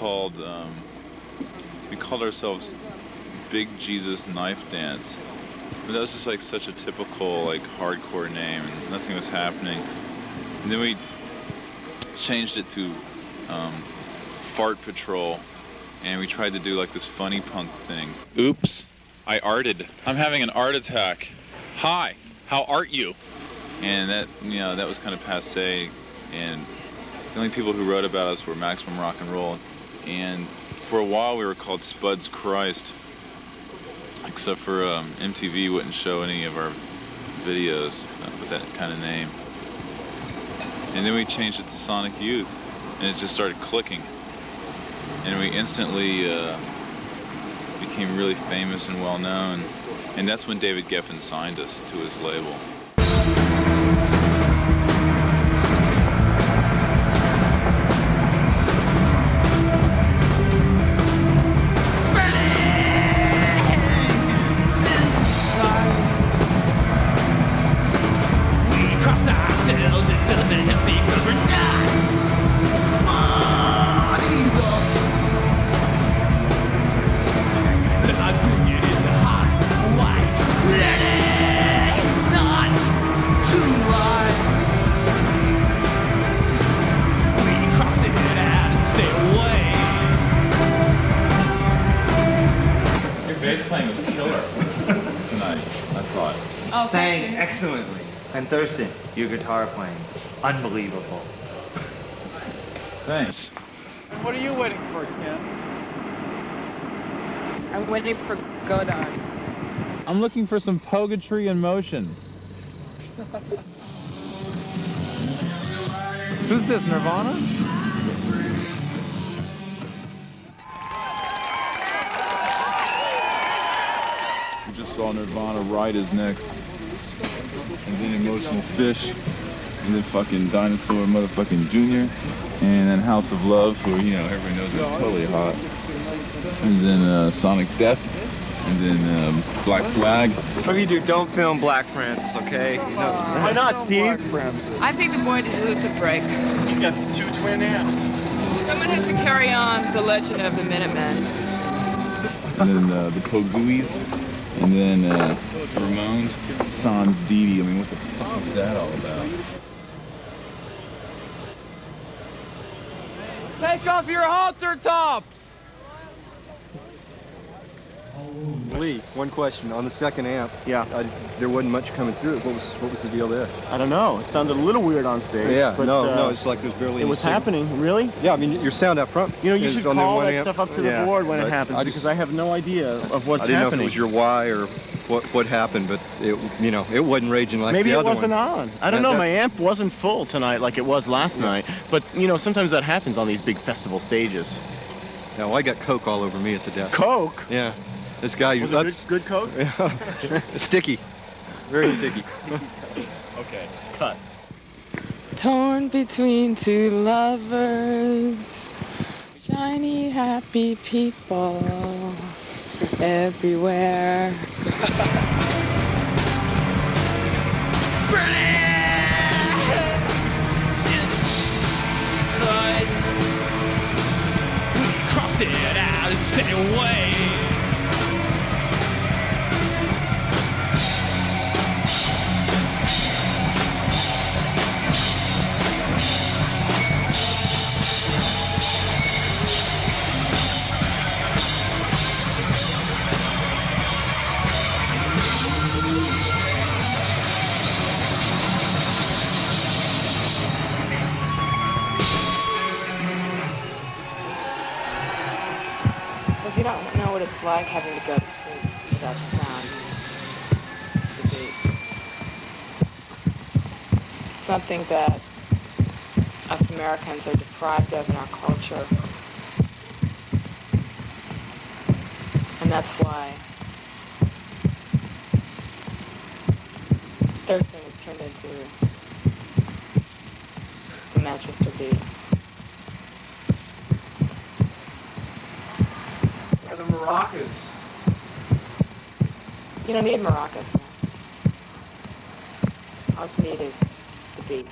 called ourselves Big Jesus Knife Dance. But that was just like such a typical like hardcore name, and nothing was happening. And then we changed it to Fart Patrol, and we tried to do like this funny punk thing. Oops, I arted. I'm having an art attack. Hi, how art you? And that, you know, that was kind of passé, and the only people who wrote about us were Maximum Rock and Roll, and for a while we were called Spud's Christ, except for MTV wouldn't show any of our videos with that kind of name. And then we changed it to Sonic Youth, and it just started clicking. And we instantly became really famous and well known. And that's when David Geffen signed us to his label. Sang excellently. And Thurston, your guitar playing, unbelievable. Thanks. What are you waiting for, Ken? I'm waiting for Godard. I'm looking for some poetry in motion. Who's this, Nirvana? We just saw Nirvana Ride Is Next. And then Emotional Fish, and then fucking Dinosaur motherfucking Junior, and then House of Love, who, you know, everybody knows is totally hot, and then Sonic Death, and then Black Flag. What you do, don't film Black Francis, okay? No. Why not, Steve? I think the boy deserves a break. He's got 2 twin amps. Someone has to carry on the legend of the Minutemen. And then the Pogooies, and then Ramones, Sans Didi. I mean, what the fuck is that all about? Take off your halter tops! Lee, one question. On the second amp, Yeah. there wasn't much coming through. What was the deal there? I don't know. It sounded a little weird on stage. Yeah, but, no, it's like there's barely It any was signal. happening, really? Yeah, I mean, your sound up front. You know, you is should on the call one that amp. stuff up to Yeah, the board when it but happens, because I have no idea of what's I didn't know if happening. it was your why or what happened, but it, you know, it wasn't raging like Maybe the it other wasn't one. on. I don't Yeah, know. My that's- amp wasn't full tonight like it was last night. But, you know, sometimes that happens on these big festival stages. No, I got Coke all over me at the desk. Coke? Yeah. This guy, Was that's it good Coke? sticky. Very sticky. Okay, cut. Torn between two lovers, shiny, happy people everywhere. Inside, we cross it out and stay away. Because you don't know what it's like having to go to sleep without the sound, the beat. Something that us Americans are deprived of in our culture. And that's why Thurston was turned into the Manchester beat. Or the maracas. You don't need maracas, man. All you need is the beat.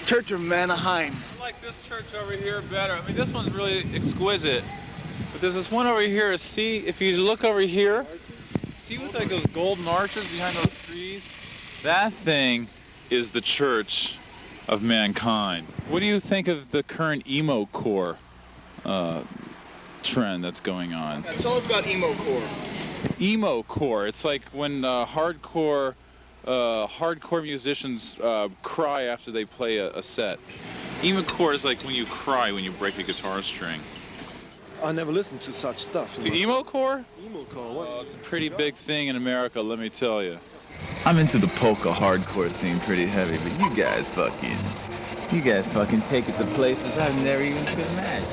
Church of Manaheim. I like this church over here better. I mean, this one's really exquisite. But there's this one over here. See, if you look over here, see what like those golden arches behind those trees? That thing is the Church of Mankind. What do you think of the current emo core trend that's going on? Tell us about emo core. Emo core. It's like when hardcore musicians cry after they play a set. Emo core is like when you cry when you break a guitar string. I never listened to such stuff. To emo core? Emo core, what? It's a pretty big thing in America, let me tell you. I'm into the polka hardcore scene pretty heavy, but you guys fucking take it to places I've never even could imagine.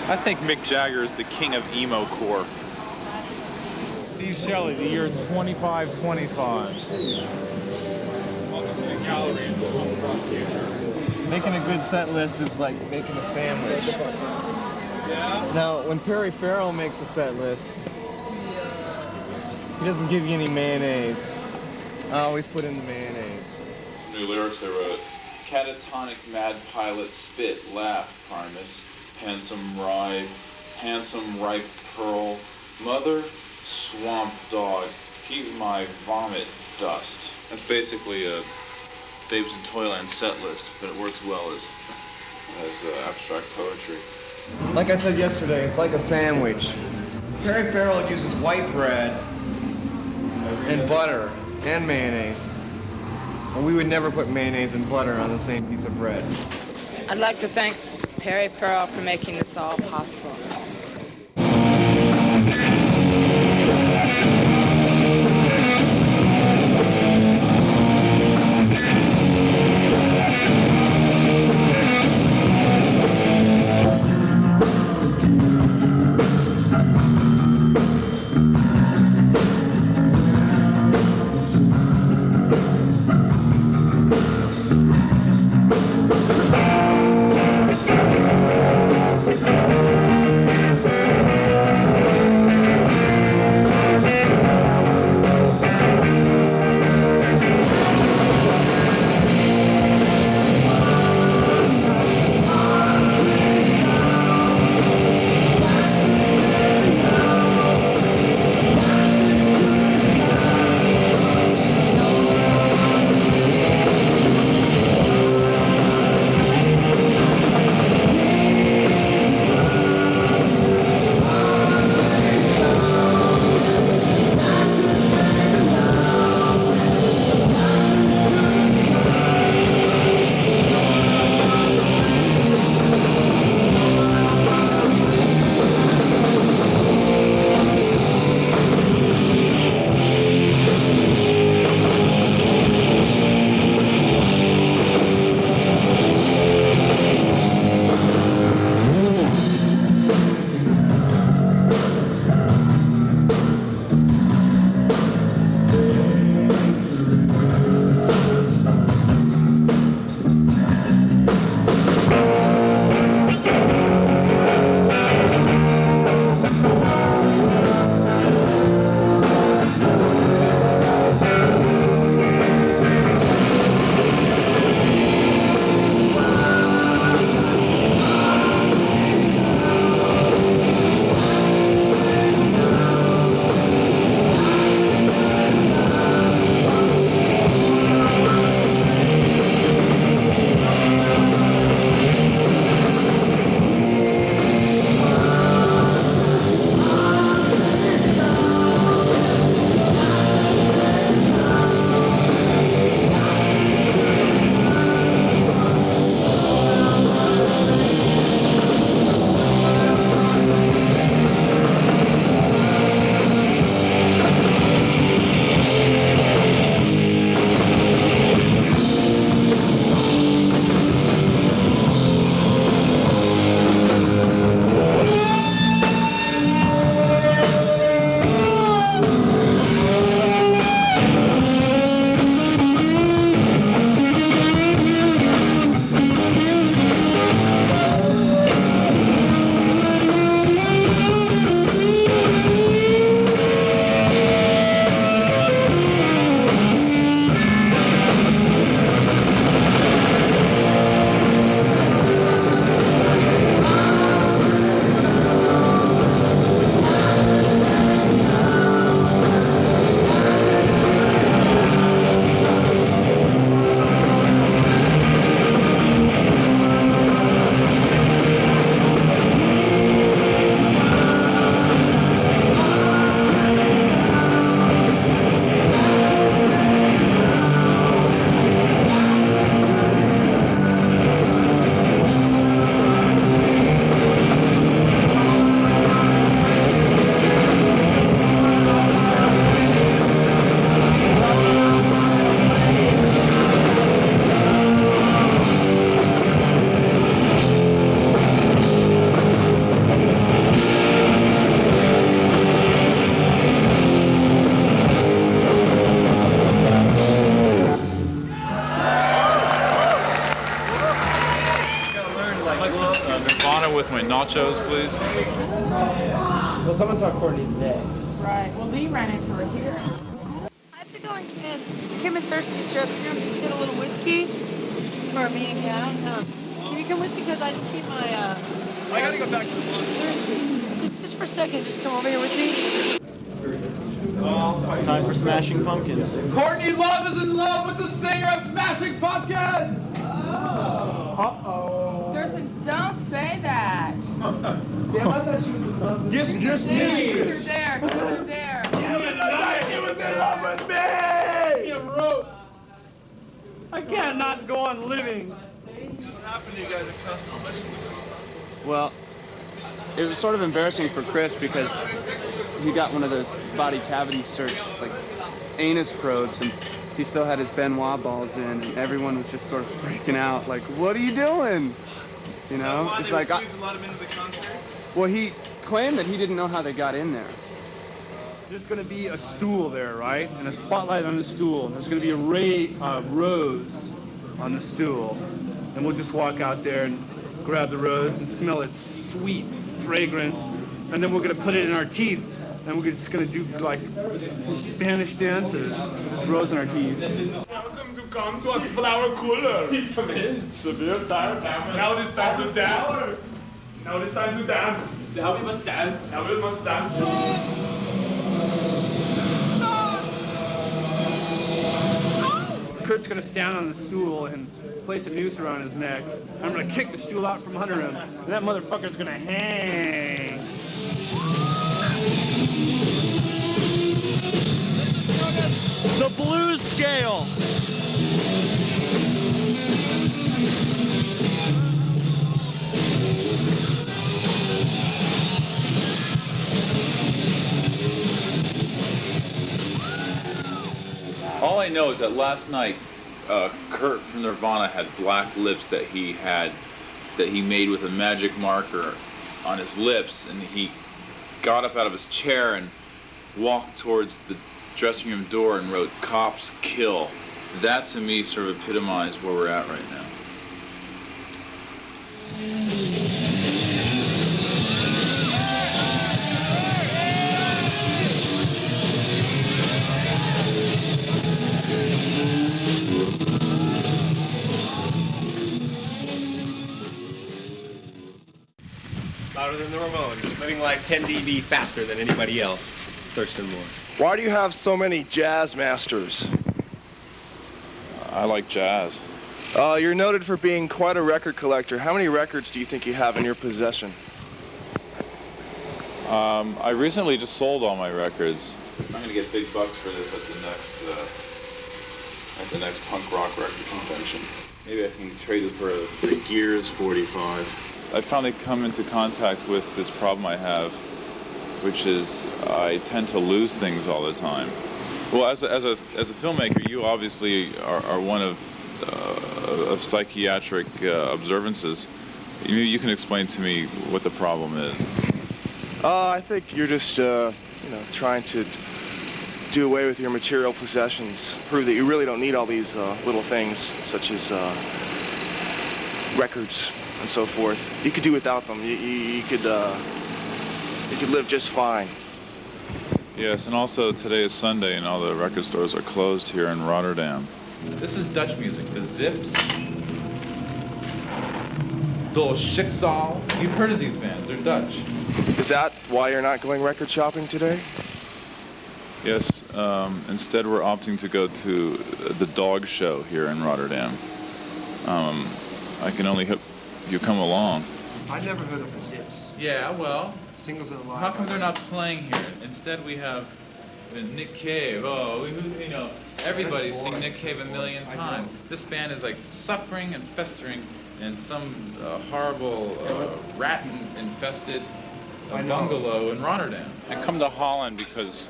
I think Mick Jagger is the king of emo core. Steve Shelley, the year 2525. Welcome to the gallery in the punk rock future. Making a good set list is like making a sandwich. Yeah? Now, when Perry Farrell makes a set list, he doesn't give you any mayonnaise. I always put in the mayonnaise. New lyrics I wrote. Catatonic mad pilot spit, laugh, Primus. Handsome ripe pearl. Mother, swamp dog. He's my vomit dust. That's basically a Babes in Toyland set list, but it works well as abstract poetry. Like I said yesterday, it's like a sandwich. Perry Farrell uses white bread and butter and mayonnaise. And we would never put mayonnaise and butter on the same piece of bread. I'd like to thank Perry Farrell for making this all possible. Ivana with my nachos, please. Well, someone saw Courtney today. Right. Well, Lee ran into her here. I have to go and Kim and Thirsty's dressing room just to get a little whiskey for me and Kat. Can you come with me? Because I just need my, I gotta go back to the bus. Thirsty. Just for a second, just come over here with me. It's time for Smashing Pumpkins. Courtney Love is in love with the singer of Smashing Pumpkins! Uh-oh. Thurston, don't say that. Damn, I thought she was in love with me. Just You're me! there. You're there. She was in love with me! You wrote. I can't not go on living. What happened to you guys at Customs? Well, it was sort of embarrassing for Chris because he got one of those body cavity search, like, anus probes, and he still had his Benoit balls in, and everyone was just sort of freaking out, like, what are you doing? You know? Why It's they like, refused to let him into the concert? well, he claimed that he didn't know how they got in there. There's gonna be a stool there, right? And a spotlight on the stool. There's gonna be a rose on the stool. And we'll just walk out there and grab the rose and smell its sweet fragrance. And then we're gonna put it in our teeth. And we're just gonna do like some Spanish dances with this rose in our teeth. Welcome to come to a flower cooler. Please come in. Severe time. Now it is time to dance. Now it is time to dance. Now we must dance. Now we must dance. Kurt's gonna stand on the stool and place a noose around his neck. I'm gonna kick the stool out from under him, and that motherfucker's gonna hang. The blues scale. All I know is that last night, Kurt from Nirvana had black lips that he made with a magic marker on his lips, and he got up out of his chair and walked towards the dressing room door and wrote "Cops Kill." That to me sort of epitomized where we're at right now. Louder than the Ramones, living life 10 dB faster than anybody else. Thurston Moore. Why do you have so many jazz masters? I like jazz. You're noted for being quite a record collector. How many records do you think you have in your possession? I recently just sold all my records. I'm gonna get big bucks for this at the next punk rock record convention. Maybe I can trade it for a Gears 45. I finally come into contact with this problem I have, which is I tend to lose things all the time. Well, as a filmmaker, you obviously are one of psychiatric observances. You can explain to me what the problem is. I think you're just, trying to do away with your material possessions, prove that you really don't need all these little things, such as records and so forth. You could do without them. You could live just fine. Yes, and also today is Sunday and all the record stores are closed here in Rotterdam. This is Dutch music, the Zips, Dol Schicksal. You've heard of these bands, they're Dutch. Is that why you're not going record shopping today? Yes, instead we're opting to go to the dog show here in Rotterdam. I can only hope you come along. I never heard of the Zips. Yeah, well, Singles in a line. how come they're not playing here? Instead we have Nick Cave. Oh, everybody's seen Nick Cave a million times. This band is like suffering and festering in some horrible rat-infested bungalow in Rotterdam. I come to Holland because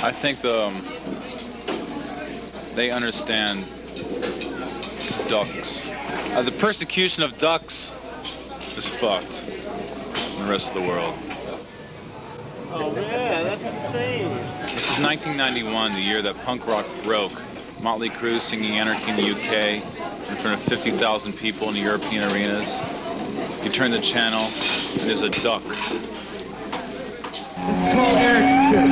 I think they understand ducks. The persecution of ducks is fucked in the rest of the world. Oh man, that's insane. This is 1991, the year that punk rock broke. Motley Crue singing Anarchy in the UK in front of 50,000 people in the European arenas. You turn the channel, and there's a duck. This is called Eric's Trip.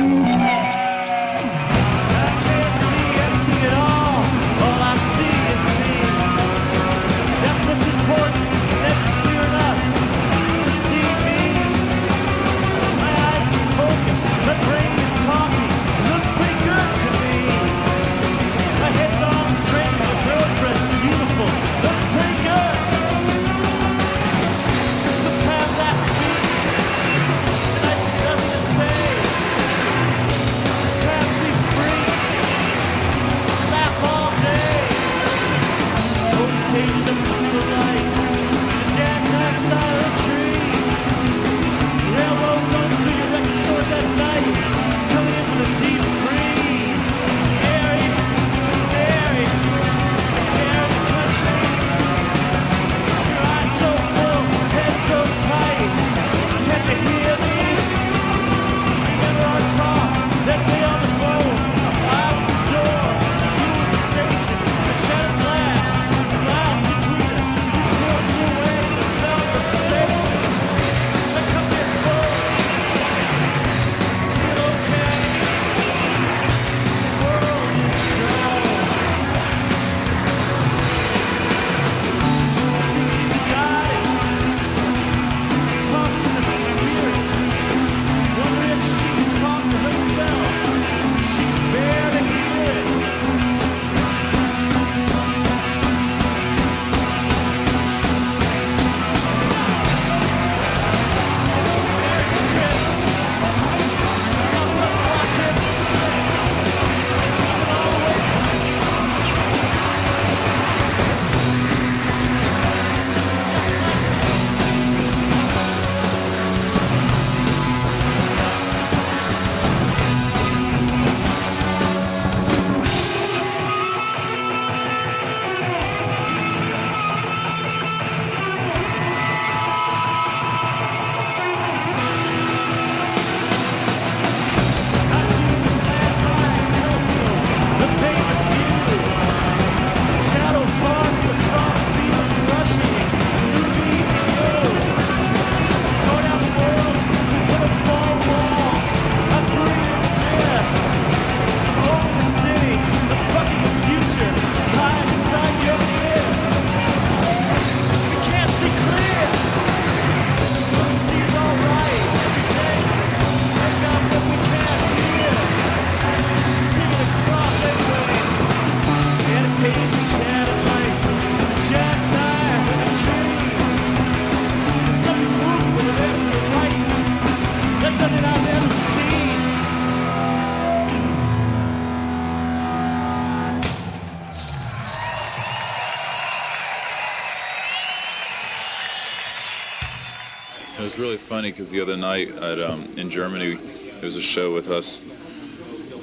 It was really funny because the other night at in Germany, there was a show with us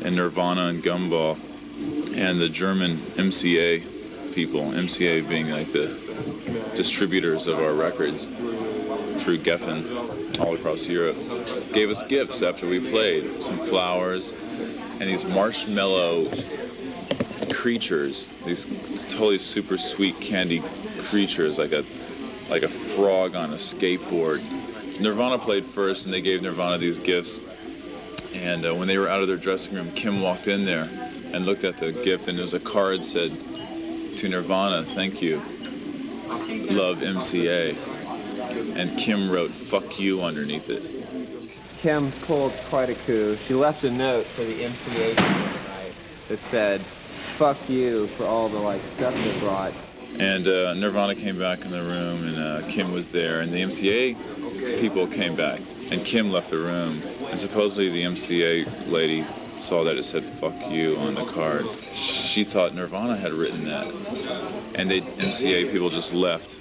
and Nirvana and Gumball and the German MCA people, MCA being like the distributors of our records through Geffen all across Europe, gave us gifts after we played, some flowers and these marshmallow creatures, these totally super sweet candy creatures, like a frog on a skateboard. Nirvana played first, and they gave Nirvana these gifts. And when they were out of their dressing room, Kim walked in there and looked at the gift, and there was a card that said, "To Nirvana, thank you. Love MCA." And Kim wrote, "Fuck you" underneath it. Kim pulled quite a coup. She left a note for the MCA people tonight that said, "Fuck you" for all the stuff they brought. And Nirvana came back in the room, and Kim was there, and the MCA people came back, and Kim left the room. And supposedly the MCA lady saw that it said "fuck you" on the card. She thought Nirvana had written that, and the MCA people just left.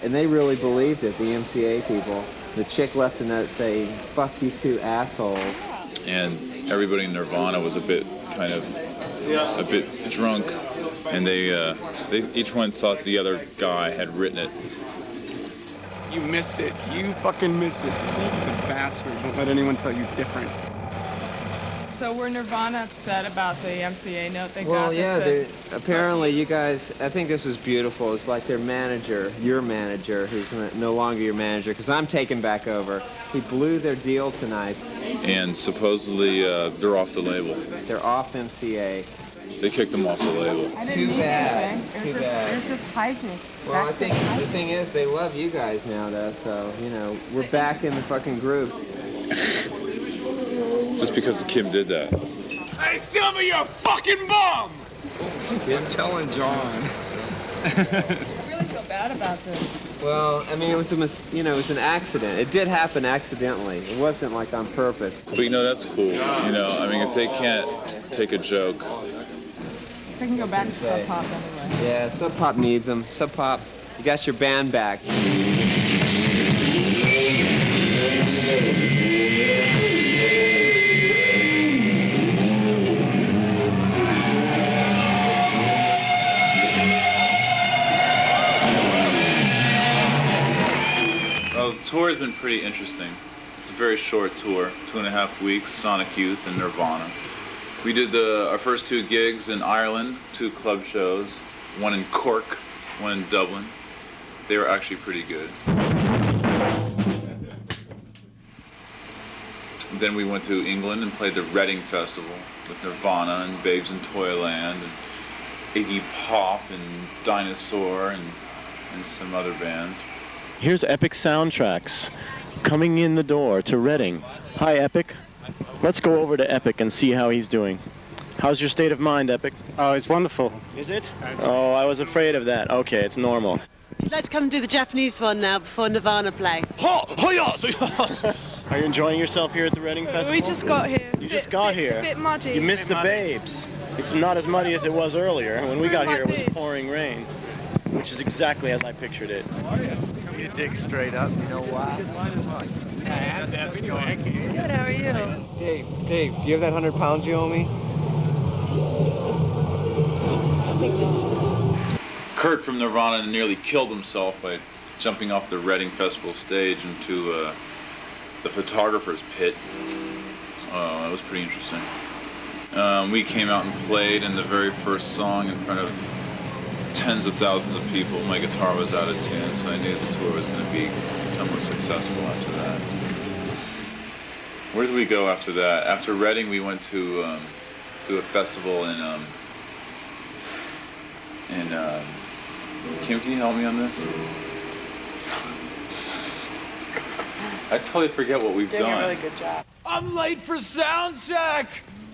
And they really believed it, the MCA people. The chick left a note saying, "Fuck you two assholes." And everybody in Nirvana was a bit drunk, and they each one thought the other guy had written it. You missed it. You fucking missed it. Steve's a bastard. Don't let anyone tell you different. So were Nirvana upset about the MCA note they got? Well, yeah, that said, apparently you guys, I think this was beautiful. It's like their manager, your manager, who's no longer your manager, because I'm taking back over. He blew their deal tonight. And supposedly they're off the label. They're off MCA. They kicked them off the label. Too bad. Too bad. It was just hijinks. Well, I think the thing is, they love you guys now, though, so, you know, we're back in the fucking group. Just because Kim did that. Hey, Silver, you're a fucking bum! I'm telling John. I really feel bad about this. Well, I mean, it was it was an accident. It did happen accidentally. It wasn't like on purpose. But you know, that's cool. You know, I mean, if they can't take a joke. They can go back to Sub Pop anyway. Yeah, Sub Pop needs them. Sub Pop, you got your band back. Well, the tour has been pretty interesting. It's a very short tour, 2.5 weeks, Sonic Youth and Nirvana. We did our first 2 gigs in Ireland, 2 club shows, one in Cork, one in Dublin. They were actually pretty good. Then we went to England and played the Reading Festival with Nirvana and Babes in Toyland and Iggy Pop and Dinosaur and some other bands. Here's Epic Soundtracks coming in the door to Reading. Hi, Epic. Let's go over to Epic and see how he's doing. How's your state of mind, Epic? Oh, it's wonderful. Is it? Oh, I was afraid of that. Okay, it's normal. Let's come do the Japanese one now before Nirvana play. Are you enjoying yourself here at the Reading Festival? We just got here. You just got here? A bit muddy. You missed the Babes. It's not as muddy as it was earlier. When we got here, it was pouring rain, which is exactly as I pictured it. You dig straight up, you know why? Good, how are you? Dave, do you have that 100 pounds you owe me? Kurt from Nirvana nearly killed himself by jumping off the Reading Festival stage into the photographer's pit. That was pretty interesting. We came out and played, and the very first song in front of tens of thousands of people, my guitar was out of tune, so I knew the tour was going to be somewhat successful after that. Where did we go after that? After Reading, we went to do a festival in Kim, can you help me on this? I totally forget what we've done. Doing a really good job. I'm late for sound check!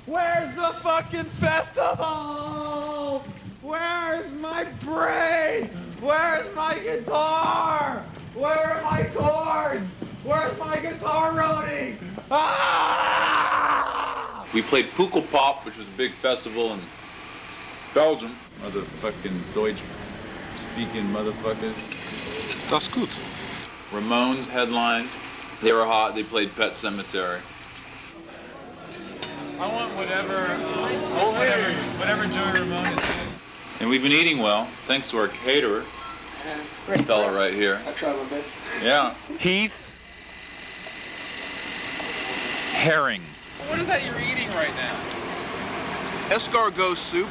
Where's the fucking festival? Where's my brain? Where's my guitar? Where are my chords? Where's my guitar roading? Ah! We played Pukkelpop, which was a big festival in Belgium. Motherfucking Deutsch-speaking motherfuckers. Das gut. Ramones headlined. They were hot. They played Pet Sematary. I want whatever Joey Ramone is in. And we've been eating well, thanks to our caterer. This fella right here. I tried my best. Yeah. Heath. Herring. What is that you're eating right now? Escargot soup.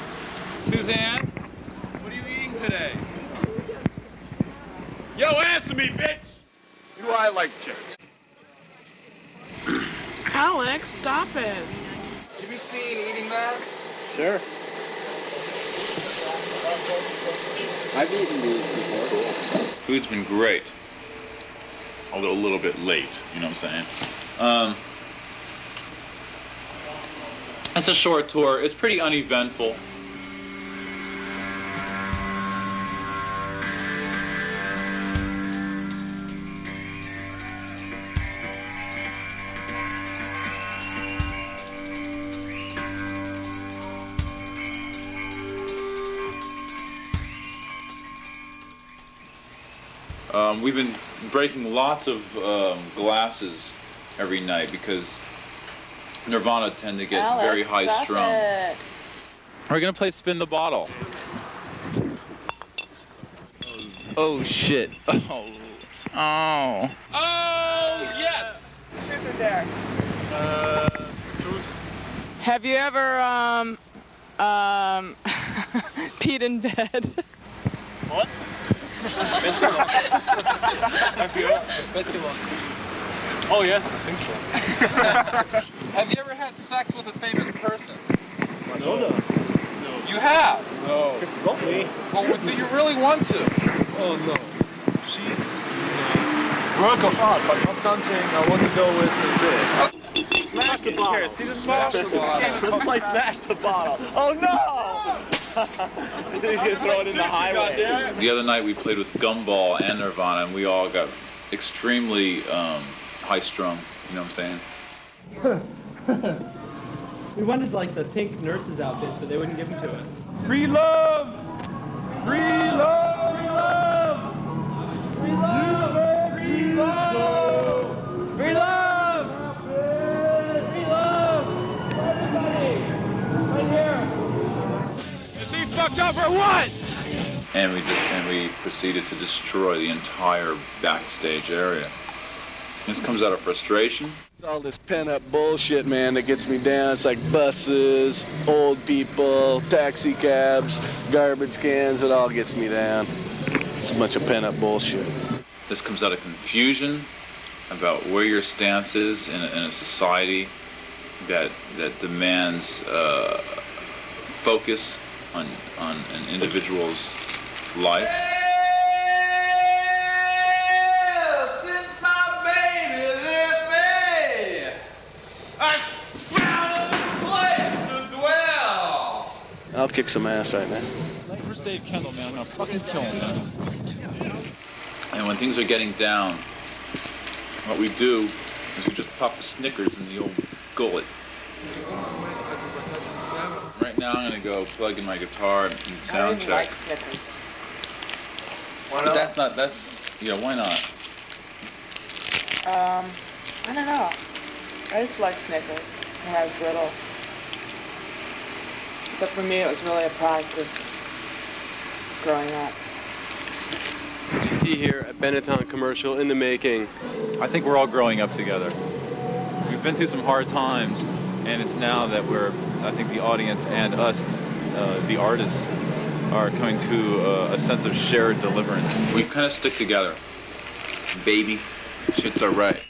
Suzanne, what are you eating today? Yo, answer me, bitch! Do I like chicken? Alex, stop it. Have you seen Eating That? Sure. I've eaten these before. Food's been great. Although a little bit late, you know what I'm saying? It's a short tour. It's pretty uneventful. We've been breaking lots of glasses every night because Nirvana tend to get very high strung. We're gonna play Spin the Bottle. Oh shit. Oh. Oh. Oh, yes! Truth or dare? Truth. Have you ever peed in bed? What? Oh yes, I think so. Have you ever had sex with a famous person? No. You have? No. Me? Well, do you really want to? Oh no. She's work of art, but not something I want to go with in bed. Smash the bottle. Here, see the smash the bottle. Let's play smash the bottle. Oh no! He's gonna throw it in the highway. The other night we played with Gumball and Nirvana, and we all got extremely high-strung. You know what I'm saying? We wanted like the pink nurses' outfits, but they wouldn't give them to us. Free love! Free love! Free love! Free love! Free love! Free love! Free love! Everybody! Right here! Is he fucked up or what? And we proceeded to destroy the entire backstage area. This comes out of frustration. It's all this pent-up bullshit, man, that gets me down. It's like buses, old people, taxi cabs, garbage cans. It all gets me down. It's a bunch of pent-up bullshit. This comes out of confusion about where your stance is in a society that demands focus on an individual's life. Since my baby left me, I found a new place to dwell. I'll kick some ass right now. Where's Dave Kendall, man? I'm gonna fucking kill him, man. And when things are getting down, what we do is we just pop a Snickers in the old gullet. Right now I'm gonna go plug in my guitar and sound I don't even check. like Snickers. But yeah, why not? I don't know. I used to like Snickers when I was little. But for me, it was really a product of growing up. As you see here, a Benetton commercial in the making. I think we're all growing up together. We've been through some hard times, and it's now that I think the audience and us, the artists, are coming to a sense of shared deliverance. We kind of stick together. Baby, shit's alright.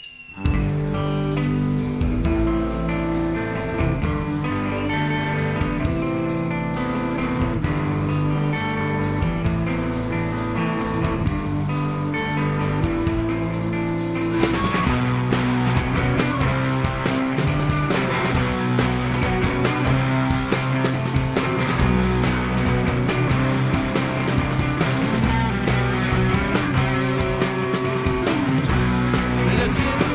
Looking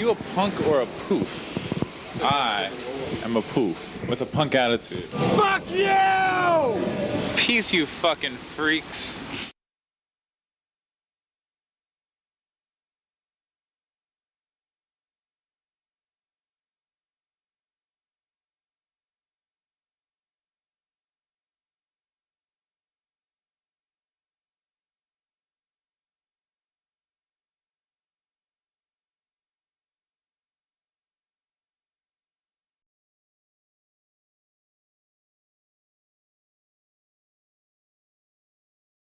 you a punk or a poof? I am a poof with a punk attitude. Fuck you! Peace, you fucking freaks.